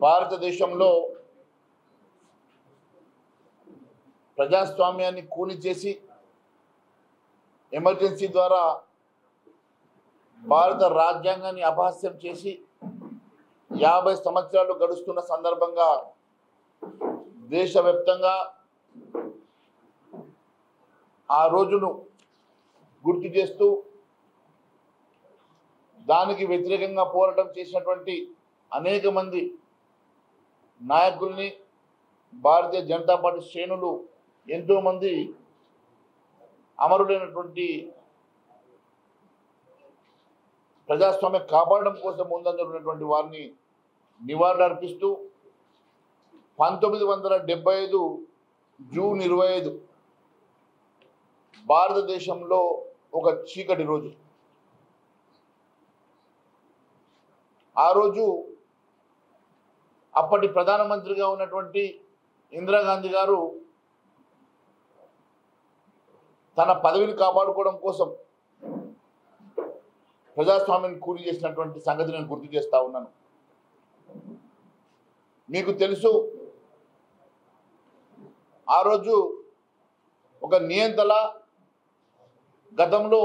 భారతదేశంలో ప్రజాస్వామ్యాన్ని కూని చేసి ఎమర్జెన్సీ ద్వారా భారత రాజ్యాంగాన్ని అపహాస్యం చేసి 50 సంవత్సరాలు గడుస్తున్న సందర్భంగా దేశవ్యాప్తంగా ఆ రోజును గుర్తు చేస్తూ దానికి వ్యతిరేకంగా పోరాటం చేసినటువంటి అనేక మంది నాయకుల్ని భారతీయ జనతా పార్టీ శ్రేణులు ఎంతో మంది అమరులైనటువంటి ప్రజాస్వామ్యం కాపాడడం కోసం ముందంజలున్నటువంటి వారిని నివాళులు అర్పిస్తూ 1975 జూన్ 25 భారతదేశంలో ఒక చీకటి రోజు. ఆ రోజు అప్పటి ప్రధానమంత్రిగా ఉన్నటువంటి ఇందిరాగాంధీ గారు తన పదవిని కాపాడుకోవడం కోసం ప్రజాస్వామ్యాన్ని కూలి చేసినటువంటి సంగతి నేను గుర్తు చేస్తా ఉన్నాను. మీకు తెలుసు, ఆ రోజు ఒక నియంతల గతంలో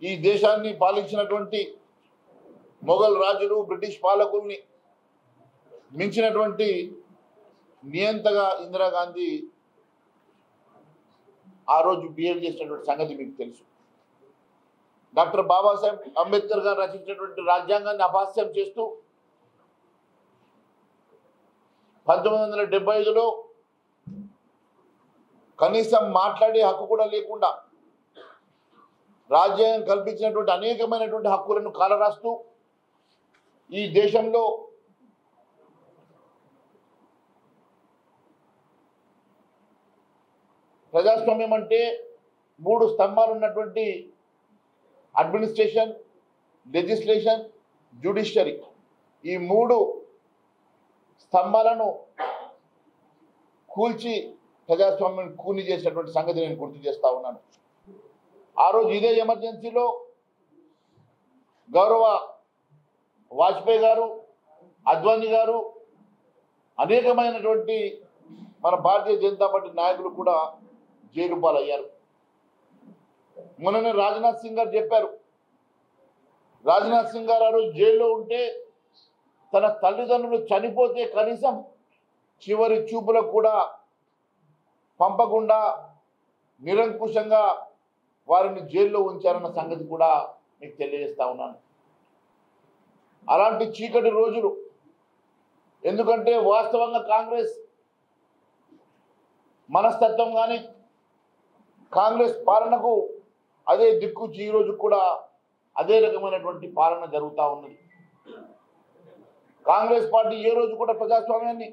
ఈ దేశాన్ని పాలించినటువంటి మొఘల్ రాజులు బ్రిటిష్ పాలకుల్ని మించినటువంటి నియంతగా ఇందిరాగాంధీ ఆ రోజు బిహేవ్ చేసినటువంటి సంగతి మీకు తెలుసు. డాక్టర్ బాబాసాహెబ్ అంబేద్కర్ గారు రచించినటువంటి రాజ్యాంగాన్ని అపహాస్యం చేస్తూ 1975లో కనీసం మాట్లాడే హక్కు కూడా లేకుండా రాజ్యాంగం కల్పించినటువంటి అనేకమైనటువంటి హక్కులను కాలరాస్తూ ఈ దేశంలో ప్రజాస్వామ్యం అంటే 3 స్తంభాలు ఉన్నటువంటి అడ్మినిస్ట్రేషన్, లెజిస్లేషన్, జ్యుడిషియరీ, ఈ 3 స్తంభాలను కూల్చి ప్రజాస్వామ్యం కూని చేసినటువంటి సంగతి నేను గుర్తు చేస్తా ఉన్నాను. ఆ రోజు ఇదే ఎమర్జెన్సీలో గౌరవ వాజ్పేయి గారు, అద్వానీ గారు, అనేకమైనటువంటి మన భారతీయ జనతా పార్టీ నాయకులు కూడా జైలు పాలయ్యారు. మొన్ననే రాజ్నాథ్ సింగ్ గారు చెప్పారు, రాజ్నాథ్ సింగ్ గారు ఆ రోజు జైల్లో ఉంటే తన తల్లిదండ్రులు చనిపోతే కనీసం చివరి చూపులకు కూడా పంపకుండా నిరంకుశంగా వారిని జైల్లో ఉంచారన్న సంగతి కూడా మీకు తెలియజేస్తా ఉన్నాను. అలాంటి చీకటి రోజులు, ఎందుకంటే వాస్తవంగా కాంగ్రెస్ మనస్తత్వం కానీ కాంగ్రెస్ పాలనకు అదే దిక్కు ఈ రోజు కూడా అదే రకమైనటువంటి పాలన జరుగుతూ ఉన్నది. కాంగ్రెస్ పార్టీ ఏ రోజు కూడా ప్రజాస్వామ్యాన్ని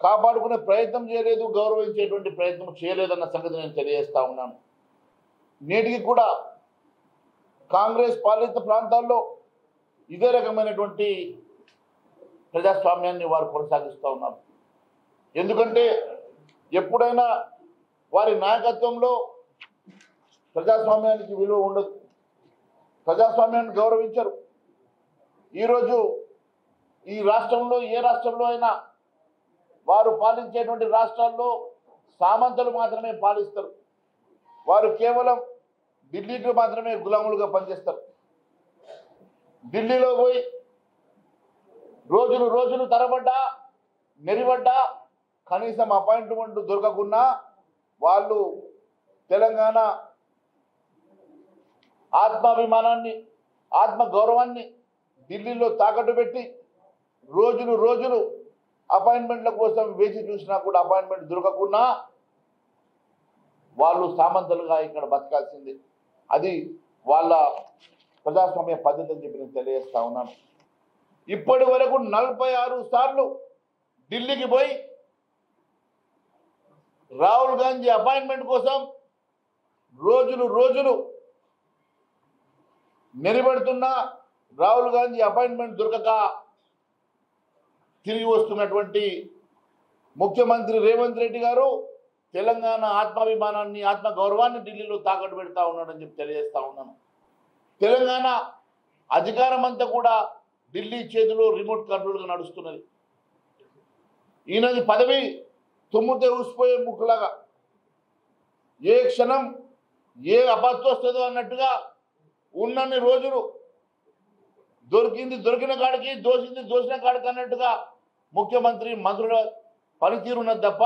కాపాడుకునే ప్రయత్నం చేయలేదు, గౌరవించేటువంటి ప్రయత్నం చేయలేదన్న సంగతి నేను తెలియజేస్తా ఉన్నాను. నేటికి కూడా కాంగ్రెస్ పాలిత ప్రాంతాల్లో ఇదే రకమైనటువంటి ప్రజాస్వామ్యాన్ని వారు కొనసాగిస్తూ ఉన్నారు. ఎందుకంటే ఎప్పుడైనా వారి నాయకత్వంలో ప్రజాస్వామ్యానికి విలువ ఉండదు, ప్రజాస్వామ్యాన్ని గౌరవించరు. ఈరోజు ఈ రాష్ట్రంలో ఏ రాష్ట్రంలో అయినా వారు పాలించేటువంటి రాష్ట్రాల్లో సామంతులు మాత్రమే పాలిస్తారు. వారు కేవలం ఢిల్లీకి మాత్రమే గులాములుగా పనిచేస్తారు. ఢిల్లీలో పోయి రోజులు తరబడ్డా నెరిబడ్డా కనీసం అపాయింట్మెంట్ దొరకకున్నా వాళ్ళు తెలంగాణ ఆత్మాభిమానాన్ని, ఆత్మ గౌరవాన్ని ఢిల్లీలో తాకట్టు పెట్టి రోజులు అపాయింట్మెంట్ల కోసం వేచి చూసినా కూడా అపాయింట్మెంట్ దొరకకున్నా వాళ్ళు సామంతులుగా ఇక్కడ బతకాల్సింది. అది వాళ్ళ ప్రజాస్వామ్య పద్ధతి అని చెప్పి నేను తెలియజేస్తా ఉన్నాను. ఇప్పటి వరకు 46 సార్లు ఢిల్లీకి పోయి రాహుల్ గాంధీ అపాయింట్మెంట్ కోసం రోజులు నిలబడుతున్నా రాహుల్ గాంధీ అపాయింట్మెంట్ దొరకక తిరిగి వస్తున్నటువంటి ముఖ్యమంత్రి రేవంత్ రెడ్డి గారు తెలంగాణ ఆత్మాభిమానాన్ని, ఆత్మ గౌరవాన్ని ఢిల్లీలో తాకట్టు పెడతా ఉన్నాడని చెప్పి తెలియజేస్తా ఉన్నాను. తెలంగాణ అధికారం అంతా కూడా ఢిల్లీ చేతిలో రిమోట్ కంట్రోల్గా నడుస్తున్నది. ఈయనది పదవి తుమ్ముతే ఊసిపోయే ముక్కులాగా ఏ క్షణం ఏ అబద్ధం వస్తుందో అన్నట్టుగా ఉన్నన్ని రోజులు దొరికింది దొరికిన కాడికి, దోసింది దోసిన కాడికి అన్నట్టుగా ముఖ్యమంత్రి మంత్రుల పనితీరున్నది తప్ప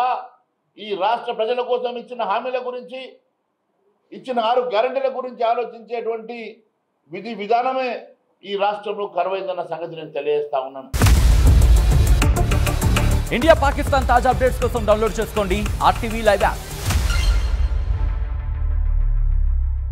ఈ రాష్ట్ర ప్రజల కోసం ఇచ్చిన హామీల గురించి, ఇచ్చిన 6 గ్యారెంటీల గురించి ఆలోచించేటువంటి విధి విధానమే ఈ రాష్ట్రంలో కరువైందన్న సంగతి నేను తెలియజేస్తా ఉన్నాను. ఇండియా పాకిస్తాన్ తాజా అప్డేట్స్ కోసం డౌన్లోడ్ చేసుకోండి RTV లైవ్ యాప్.